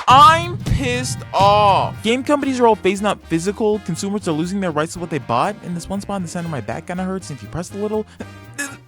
I'm pissed off. Game companies are all phasing out physical. Consumers are losing their rights to what they bought. And this one spot in the center of my back kind of hurts. And if you press a little,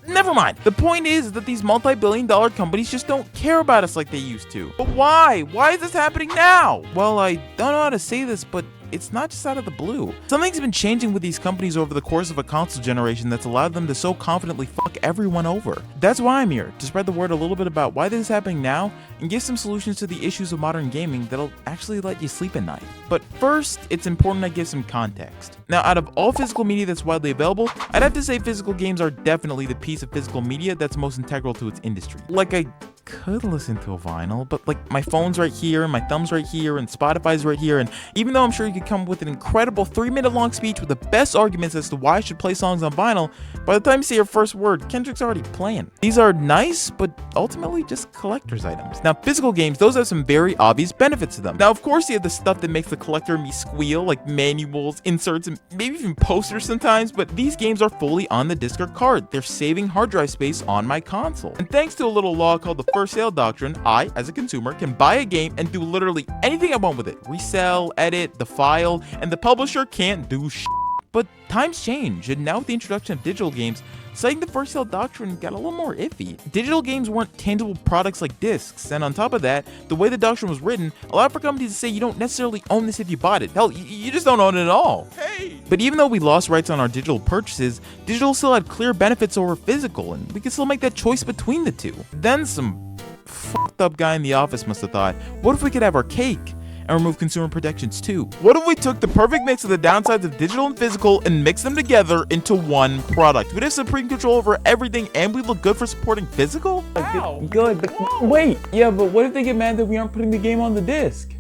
never mind. The point is that these multi-billion-dollar companies just don't care about us like they used to. But why? Why is this happening now? Well, I don't know how to say this, but it's not just out of the blue. Something's been changing with these companies over the course of a console generation that's allowed them to so confidently fuck everyone over. That's why I'm here, to spread the word a little bit about why this is happening now and give some solutions to the issues of modern gaming that'll actually let you sleep at night. But first, it's important I give some context. Now, out of all physical media that's widely available, I'd have to say physical games are definitely the piece of physical media that's most integral to its industry. Like, I could listen to a vinyl, but like my phone's right here and my thumb's right here and Spotify's right here, and even though I'm sure you could come up with an incredible 3-minute long speech with the best arguments as to why I should play songs on vinyl, by the time you say your first word, Kendrick's already playing. These are nice, but ultimately just collector's items. Now, physical games, those have some very obvious benefits to them. Now, of course, you have the stuff that makes the collector and me squeal, like manuals, inserts, and maybe even posters sometimes, but these games are fully on the disc or card. They're saving hard drive space on my console. And thanks to a little law called the first sale doctrine, I, as a consumer, can buy a game and do literally anything I want with it. Resell, edit, the file, and the publisher can't do shit. But times change, and now with the introduction of digital games, citing the first sale doctrine got a little more iffy. Digital games weren't tangible products like discs, and on top of that, the way the doctrine was written allowed for companies to say you don't necessarily own this if you bought it. Hell, you just don't own it at all. Hey! But even though we lost rights on our digital purchases, digital still had clear benefits over physical, and we could still make that choice between the two. Then some fucked up guy in the office must have thought, what if we could have our cake and remove consumer protections too? What if we took the perfect mix of the downsides of digital and physical and mixed them together into one product? We'd have supreme control over everything and we'd look good for supporting physical? Wow. Good, but wait, yeah, but what if they get mad that we aren't putting the game on the disc?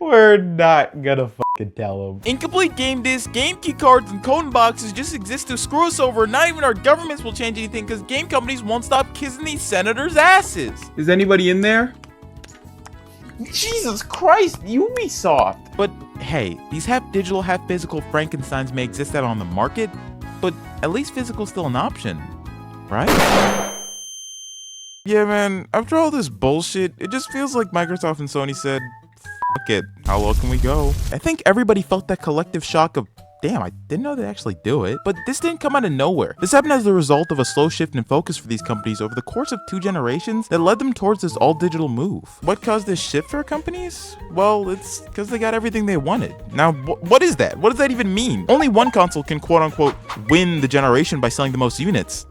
We're not gonna fucking tell them. Incomplete game discs, game key cards, and code boxes just exist to screw us over. Not even our governments will change anything because game companies won't stop kissing these senators' asses. Is anybody in there? Jesus Christ, Ubisoft! But hey, these half digital, half physical Frankensteins may exist out on the market, but at least physical's still an option, right? Yeah, man, after all this bullshit, it just feels like Microsoft and Sony said, fuck it, how low can we go? I think everybody felt that collective shock of, damn, I didn't know they'd actually do it. But this didn't come out of nowhere. This happened as the result of a slow shift in focus for these companies over the course of 2 generations that led them towards this all-digital move. What caused this shift for companies? Well, it's because they got everything they wanted. Now, what is that? What does that even mean? Only one console can quote-unquote win the generation by selling the most units,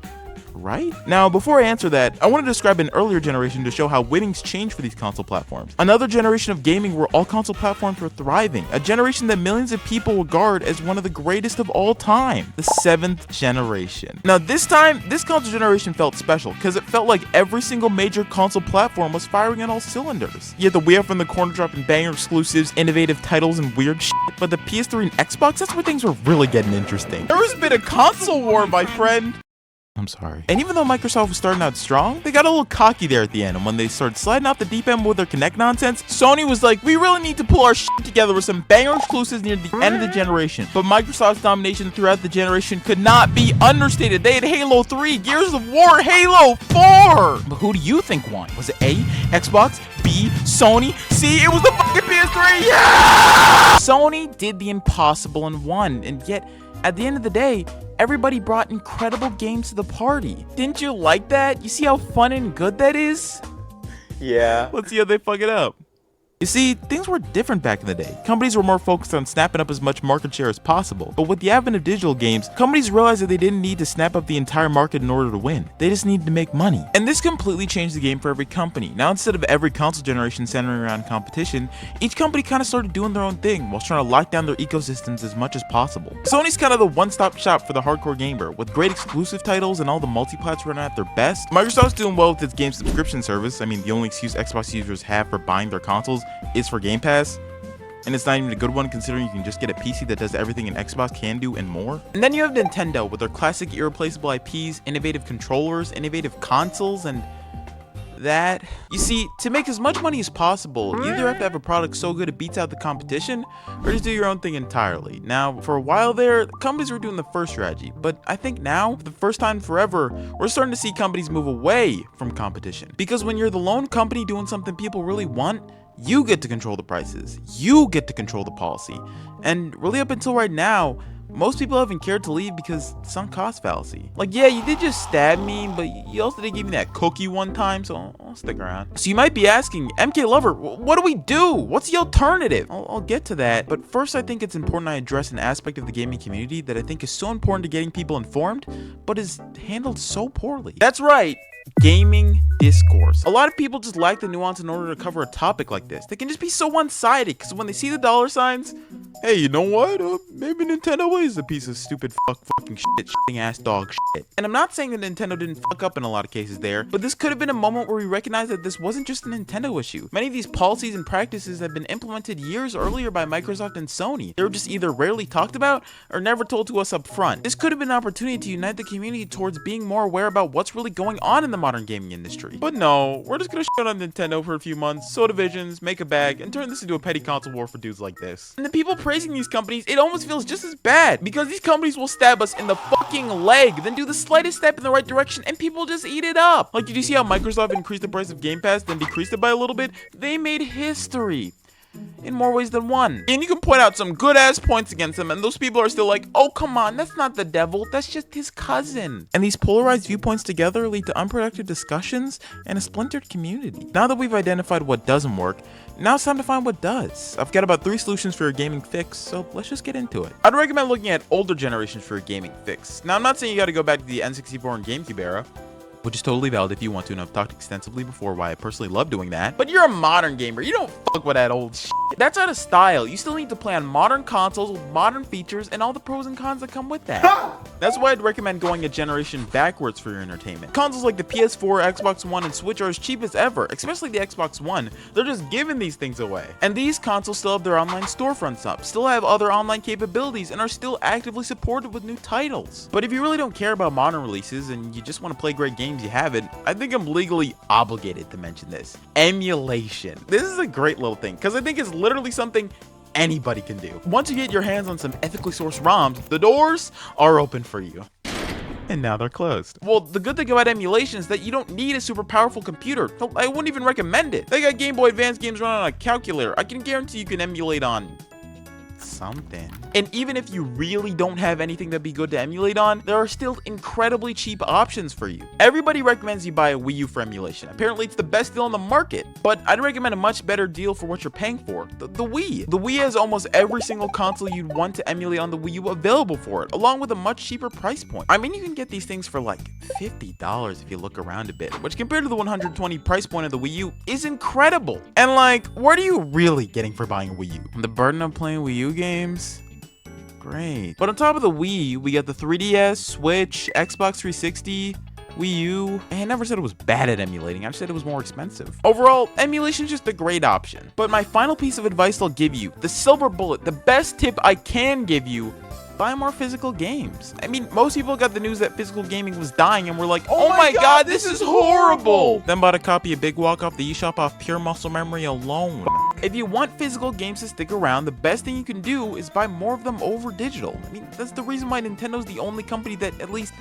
right? Now, before I answer that, I want to describe an earlier generation to show how winnings changed for these console platforms. Another generation of gaming where all console platforms were thriving. A generation that millions of people regard as one of the greatest of all time. The 7th generation. Now, this time, this console generation felt special because it felt like every single major console platform was firing on all cylinders. You had the Wii from the corner dropping banger exclusives, innovative titles, and weird shit. But the PS3 and Xbox, that's where things were really getting interesting. There has been a console war, my friend. I'm sorry. And even though Microsoft was starting out strong, they got a little cocky there at the end, and when they started sliding off the deep end with their Kinect nonsense, Sony was like, we really need to pull our shit together with some banger exclusives near the end of the generation. But Microsoft's domination throughout the generation could not be understated. They had Halo 3, Gears of War, Halo 4! But who do you think won? Was it A, Xbox, B, Sony, C? It was the fucking PS3, yeah! Sony did the impossible and won, and yet, at the end of the day, everybody brought incredible games to the party. Didn't you like that? You see how fun and good that is? Yeah. Let's see how they fuck it up. You see, things were different back in the day. Companies were more focused on snapping up as much market share as possible. But with the advent of digital games, companies realized that they didn't need to snap up the entire market in order to win. They just needed to make money. And this completely changed the game for every company. Now, instead of every console generation centering around competition, each company kind of started doing their own thing while trying to lock down their ecosystems as much as possible. Sony's kind of the one-stop shop for the hardcore gamer, with great exclusive titles and all the multiplats running at their best. Microsoft's doing well with its game subscription service. I mean, the only excuse Xbox users have for buying their consoles is for Game Pass, and it's not even a good one considering you can just get a PC that does everything an Xbox can do and more. And then you have Nintendo with their classic irreplaceable IPs, innovative controllers, innovative consoles, and that. You see, to make as much money as possible, you either have to have a product so good it beats out the competition, or just do your own thing entirely. Now, for a while there, companies were doing the first strategy, but I think now, for the first time forever, we're starting to see companies move away from competition. Because when you're the lone company doing something people really want, you get to control the prices, you get to control the policy. And really up until right now, most people haven't cared to leave because it's sunk cost fallacy. Like, yeah, you did just stab me, but you also did give me that cookie one time, so I'll stick around. So you might be asking, MK Lover, what do we do? What's the alternative? I'll get to that, but first I think it's important I address an aspect of the gaming community that I think is so important to getting people informed, but is handled so poorly. That's right. Gaming discourse. A lot of people just lack the nuance in order to cover a topic like this. They can just be so one-sided because when they see the dollar signs, hey, you know what? Maybe Nintendo is a piece of stupid fucking shit, shitting ass dog shit. And I'm not saying that Nintendo didn't fuck up in a lot of cases there, but this could have been a moment where we recognize that this wasn't just a Nintendo issue. Many of these policies and practices have been implemented years earlier by Microsoft and Sony. They were just either rarely talked about or never told to us up front. This could have been an opportunity to unite the community towards being more aware about what's really going on in the modern gaming industry. But no, we're just gonna shut on Nintendo for a few months, sow divisions, make a bag, and turn this into a petty console war for dudes like this. And the people praising these companies, it almost feels just as bad because these companies will stab us in the fucking leg, then do the slightest step in the right direction, and people just eat it up. Like, did you see how Microsoft increased the price of Game Pass, then decreased it by a little bit? They made history. In more ways than one. And you can point out some good ass points against them, and those people are still like, oh come on, that's not the devil, that's just his cousin. And these polarized viewpoints together lead to unproductive discussions and a splintered community. Now that we've identified what doesn't work, now it's time to find what does. I've got about 3 solutions for your gaming fix, so let's just get into it. I'd recommend looking at older generations for your gaming fix. Now I'm not saying you gotta go back to the N64 and GameCube era, which is totally valid if you want to, and I've talked extensively before why I personally love doing that. But you're a modern gamer, you don't fuck with that old shit. That's out of style. You still need to play on modern consoles with modern features and all the pros and cons that come with that. That's why I'd recommend going a generation backwards for your entertainment. Consoles like the PS4, Xbox One, and Switch are as cheap as ever, especially the Xbox One. They're just giving these things away. And these consoles still have their online storefronts up, still have other online capabilities, and are still actively supported with new titles. But if you really don't care about modern releases and you just want to play great games, you have it, I think I'm legally obligated to mention this. Emulation. This is a great little thing because I think it's literally something anybody can do. Once you get your hands on some ethically sourced ROMs, the doors are open for you. And now they're closed. Well, the good thing about emulation is that you don't need a super powerful computer. I wouldn't even recommend it. They got Game Boy Advance games running on a calculator. I can guarantee you can emulate on something. And even if you really don't have anything that'd be good to emulate on, there are still incredibly cheap options for you. Everybody recommends you buy a Wii U for emulation. Apparently it's the best deal on the market, but I'd recommend a much better deal for what you're paying for. The Wii. The Wii has almost every single console you'd want to emulate on the Wii U available for it, along with a much cheaper price point. I mean, you can get these things for like $50 if you look around a bit, which compared to the $120 price point of the Wii U is incredible. And like, what are you really getting for buying a Wii U? The burden of playing Wii U games? Great. But on top of the Wii, we got the 3DS, Switch, Xbox 360, Wii U. I never said it was bad at emulating, I just said it was more expensive. Overall, emulation is just a great option. But my final piece of advice I'll give you, the silver bullet, the best tip I can give you, buy more physical games. I mean, most people got the news that physical gaming was dying and were like, oh my god, this is horrible! Then bought a copy of Big Walk off the eShop off pure muscle memory alone. If you want physical games to stick around, the best thing you can do is buy more of them over digital. I mean, that's the reason why Nintendo's the only company that at least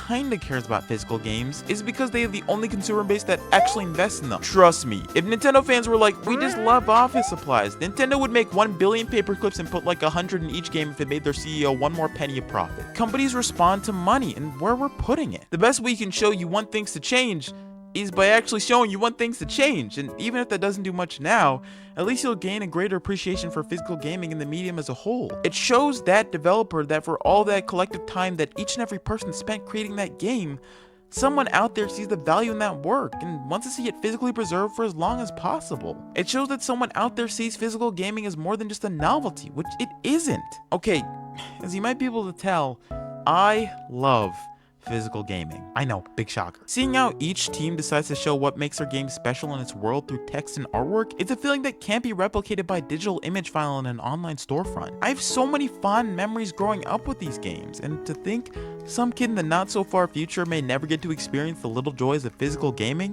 kinda cares about physical games, is because they have the only consumer base that actually invests in them. Trust me, if Nintendo fans were like, we just love office supplies, Nintendo would make 1 billion paper clips and put like 100 in each game if it made their CEO 1 more penny of profit. Companies respond to money and where we're putting it. The best way you can show you want things to change is by actually showing you want things to change, and even if that doesn't do much now, at least you'll gain a greater appreciation for physical gaming in the medium as a whole. It shows that developer that for all that collective time that each and every person spent creating that game, someone out there sees the value in that work and wants to see it physically preserved for as long as possible. It shows that someone out there sees physical gaming as more than just a novelty, which it isn't. Okay, as you might be able to tell, I love physical gaming. I know, big shocker. Seeing how each team decides to show what makes their game special in its world through text and artwork, it's a feeling that can't be replicated by a digital image file in an online storefront. I have so many fond memories growing up with these games, and to think some kid in the not so far future may never get to experience the little joys of physical gaming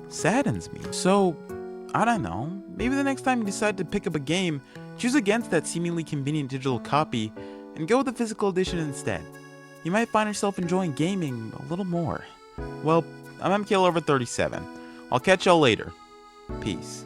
saddens me. So, I don't know, maybe the next time you decide to pick up a game, choose against that seemingly convenient digital copy and go with the physical edition instead. You might find yourself enjoying gaming a little more. Well, I'm MKL over 37. I'll catch y'all later. Peace.